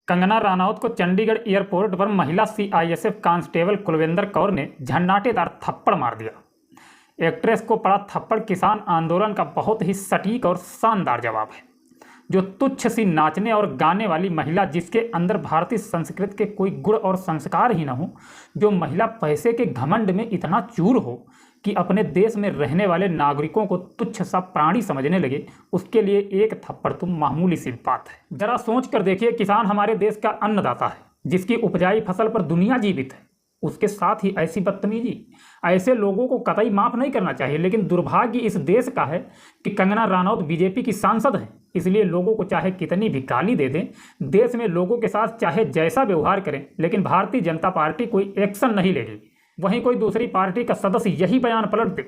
कंगना रनौत को चंडीगढ़ एयरपोर्ट पर महिला सीआईएसएफ कांस्टेबल कुलविंदर कौर ने झंडाटेदार थप्पड़ मार दिया। एक्ट्रेस को पड़ा थप्पड़ किसान आंदोलन का बहुत ही सटीक और शानदार जवाब है। जो तुच्छ सी नाचने और गाने वाली महिला, जिसके अंदर भारतीय संस्कृति के कोई गुण और संस्कार ही न हो, जो महिला पैसे के घमंड में इतना चूर हो कि अपने देश में रहने वाले नागरिकों को तुच्छ सा प्राणी समझने लगे, उसके लिए एक थप्पड़ तो मामूली सी बात है। जरा सोच कर देखिए, किसान हमारे देश का अन्नदाता है, जिसकी उपजाई फसल पर दुनिया जीवित है। उसके साथ ही ऐसी बदतमीजी, ऐसे लोगों को कतई माफ नहीं करना चाहिए। लेकिन दुर्भाग्य इस देश का है कि कंगना रनौत बीजेपी की सांसद है, इसलिए लोगों को चाहे कितनी भी गाली दे दें, देश में लोगों के साथ चाहे जैसा व्यवहार करें, लेकिन भारतीय जनता पार्टी कोई एक्शन नहीं लेगी। वहीं कोई दूसरी पार्टी का सदस्य यही बयान पलट दे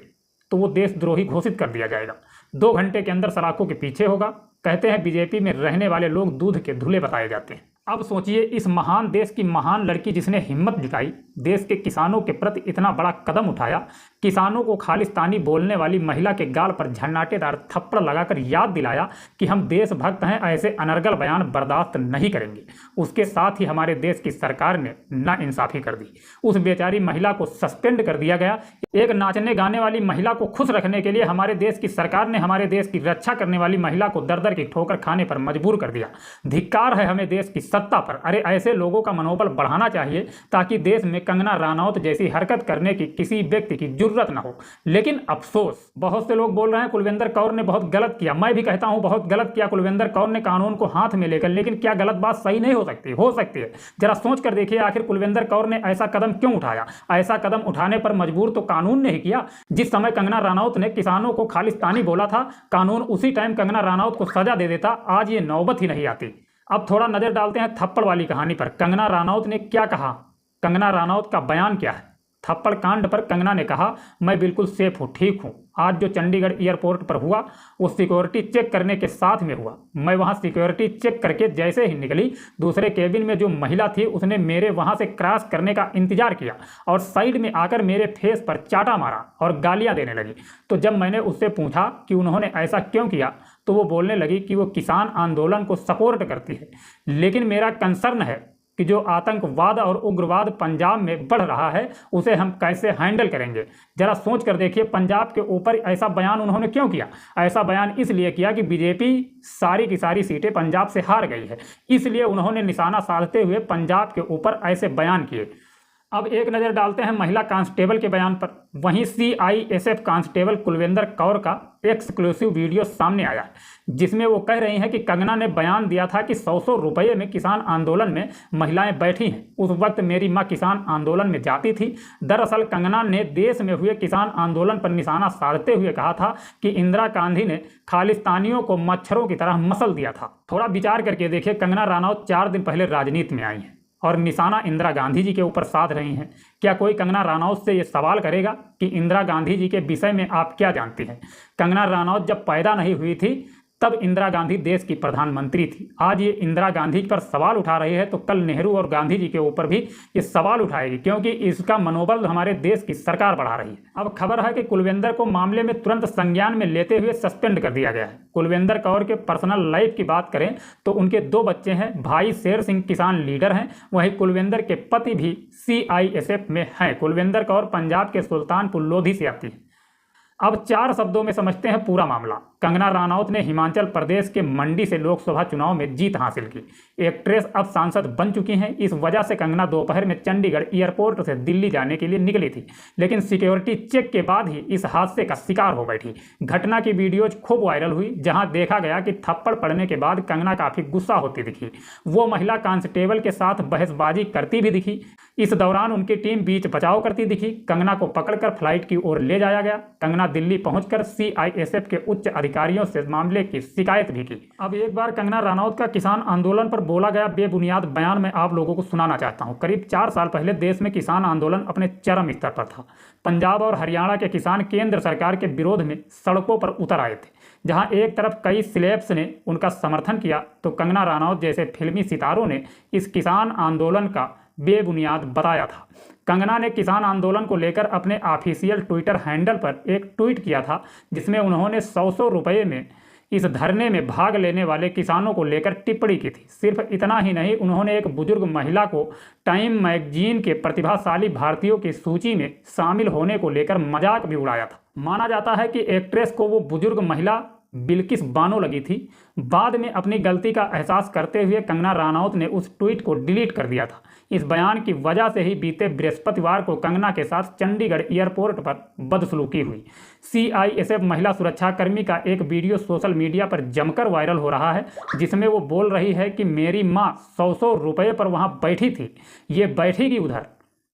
तो वो देशद्रोही घोषित कर दिया जाएगा। 2 घंटे के अंदर सलाखों के पीछे होगा। कहते हैं बीजेपी में रहने वाले लोग दूध के धुले बताए जाते हैं। अब सोचिए, इस महान देश की महान लड़की जिसने हिम्मत जुटाई, देश के किसानों के प्रति इतना बड़ा कदम उठाया, किसानों को खालिस्तानी बोलने वाली महिला के गाल पर झन्नाटेदार थप्पड़ लगाकर याद दिलाया कि हम देशभक्त हैं, ऐसे अनर्गल बयान बर्दाश्त नहीं करेंगे। उसके साथ ही हमारे देश की सरकार ने नाइंसाफी कर दी। उस बेचारी महिला को सस्पेंड कर दिया गया। एक नाचने गाने वाली महिला को खुश रखने के लिए हमारे देश की सरकार ने हमारे देश की रक्षा करने वाली महिला को दर दर की ठोकर खाने पर मजबूर कर दिया। धिक्कार है हमें देश की सत्ता पर। अरे ऐसे लोगों का मनोबल बढ़ाना चाहिए ताकि देश में कंगना रनौत जैसी हरकत करने की किसी व्यक्ति की जुर्रत न हो। लेकिन अफसोस, बहुत से लोग बोल रहे हैं कुलविंदर कौर ने बहुत गलत किया। मैं भी कहता हूं बहुत गलत किया कुलविंदर कौर ने कानून को हाथ में लेकर। लेकिन क्या गलत बात सही नहीं हो सकती? हो सकती है। जरा सोच कर देखिए, आखिर कुलविंदर कौर ने ऐसा कदम क्यों उठाया? ऐसा कदम उठाने पर मजबूर तो कानून ने ही किया। जिस समय कंगना रनौत ने किसानों को खालिस्तानी बोला था, कानून उसी टाइम कंगना रनौत को सजा दे देता, आज ये नौबत ही नहीं आती। अब थोड़ा नजर डालते हैं थप्पड़ वाली कहानी पर। कंगना रनौत ने क्या कहा, कंगना रनौत का बयान क्या है? थप्पड़ कांड पर कंगना ने कहा, मैं बिल्कुल सेफ हूँ, ठीक हूँ। आज जो चंडीगढ़ एयरपोर्ट पर हुआ वो सिक्योरिटी चेक करने के साथ में हुआ। मैं वहाँ सिक्योरिटी चेक करके जैसे ही निकली, दूसरे केबिन में जो महिला थी उसने मेरे वहाँ से क्रॉस करने का इंतजार किया और साइड में आकर मेरे फेस पर चाटा मारा और गालियाँ देने लगी। तो जब मैंने उससे पूछा कि उन्होंने ऐसा क्यों किया, तो वो बोलने लगी कि वो किसान आंदोलन को सपोर्ट करती है। लेकिन मेरा कंसर्न है कि जो आतंकवाद और उग्रवाद पंजाब में बढ़ रहा है, उसे हम कैसे हैंडल करेंगे। जरा सोच कर देखिए, पंजाब के ऊपर ऐसा बयान उन्होंने क्यों किया? ऐसा बयान इसलिए किया कि बीजेपी सारी की सारी सीटें पंजाब से हार गई है, इसलिए उन्होंने निशाना साधते हुए पंजाब के ऊपर ऐसे बयान किए। अब एक नज़र डालते हैं महिला कांस्टेबल के बयान पर। वहीं सीआईएसएफ कांस्टेबल कुलविंदर कौर का एक्सक्लूसिव वीडियो सामने आया है, जिसमें वो कह रही हैं कि कंगना ने बयान दिया था कि 100 रुपये में किसान आंदोलन में महिलाएं बैठी हैं। उस वक्त मेरी मां किसान आंदोलन में जाती थी। दरअसल कंगना ने देश में हुए किसान आंदोलन पर निशाना साधते हुए कहा था कि इंदिरा गांधी ने खालिस्तानियों को मच्छरों की तरह मसल दिया था। थोड़ा विचार करके देखिए, कंगना रनौत 4 दिन पहले राजनीति में आई हैं और निशाना इंदिरा गांधी जी के ऊपर साध रही हैं। क्या कोई कंगना रनौत से ये सवाल करेगा कि इंदिरा गांधी जी के विषय में आप क्या जानती हैं? कंगना रनौत जब पैदा नहीं हुई थी तब इंदिरा गांधी देश की प्रधानमंत्री थी। आज ये इंदिरा गांधी पर सवाल उठा रही है तो कल नेहरू और गांधी जी के ऊपर भी ये सवाल उठाएगी, क्योंकि इसका मनोबल हमारे देश की सरकार बढ़ा रही है। अब खबर है कि कुलविंदर को मामले में तुरंत संज्ञान में लेते हुए सस्पेंड कर दिया गया है। कुलविंदर कौर के पर्सनल लाइफ की बात करें तो उनके 2 बच्चे हैं। भाई शेर सिंह किसान लीडर हैं, वहीं कुलविंदर के पति भी सीआईएसएफ में हैं। कुलविंदर कौर पंजाब के सुल्तानपुर लोधी से आती है। अब 4 शब्दों में समझते हैं पूरा मामला। कंगना रनौत ने हिमाचल प्रदेश के मंडी से लोकसभा चुनाव में जीत हासिल की। एक्ट्रेस अब सांसद बन चुकी हैं। इस वजह से कंगना दोपहर में चंडीगढ़ एयरपोर्ट से दिल्ली जाने के लिए निकली थी, लेकिन सिक्योरिटी चेक के बाद ही इस हादसे का शिकार हो बैठी। घटना की वीडियोज खूब वायरल हुई, जहां देखा गया कि थप्पड़ पड़ने के बाद कंगना काफी गुस्सा होती दिखी। वो महिला कांस्टेबल के साथ बहसबाजी करती भी दिखी। इस दौरान उनकी टीम बीच बचाव करती दिखी। कंगना को पकड़कर फ्लाइट की ओर ले जाया गया। कंगना दिल्ली पहुंचकर सीआईएसएफ के उच्च अधिकारियों से मामले की शिकायत भी की। अब एक बार कंगना रनौत का किसान आंदोलन पर बोला गया बेबुनियाद बयान मैं आप लोगों को सुनाना चाहता हूं। करीब 4 साल पहले देश में किसान आंदोलन अपने चरम स्तर पर था। पंजाब और हरियाणा के किसान केंद्र सरकार के विरोध में सड़कों पर उतर आए थे। जहां एक तरफ कई सेलेब्स ने उनका समर्थन किया, तो कंगना रनौत जैसे फिल्मी सितारों ने इस किसान आंदोलन का बेबुनियाद बताया था। कंगना ने किसान आंदोलन को लेकर अपने ऑफिशियल ट्विटर हैंडल पर एक ट्वीट किया था, जिसमें उन्होंने 100 रुपये में इस धरने में भाग लेने वाले किसानों को लेकर टिप्पणी की थी। सिर्फ इतना ही नहीं, उन्होंने एक बुजुर्ग महिला को टाइम मैगजीन के प्रतिभाशाली भारतीयों की सूची में शामिल होने को लेकर मजाक भी उड़ाया था। माना जाता है कि एक्ट्रेस को वो बुजुर्ग महिला बिल्किस बानो लगी थी। बाद में अपनी गलती का एहसास करते हुए कंगना रनौत ने उस ट्वीट को डिलीट कर दिया था। इस बयान की वजह से ही बीते बृहस्पतिवार को कंगना के साथ चंडीगढ़ एयरपोर्ट पर बदसलूकी हुई। सीआईएसएफ महिला सुरक्षाकर्मी का एक वीडियो सोशल मीडिया पर जमकर वायरल हो रहा है, जिसमें वो बोल रही है कि मेरी माँ 100 रुपये पर वहाँ बैठी थी, ये बैठेगी उधर।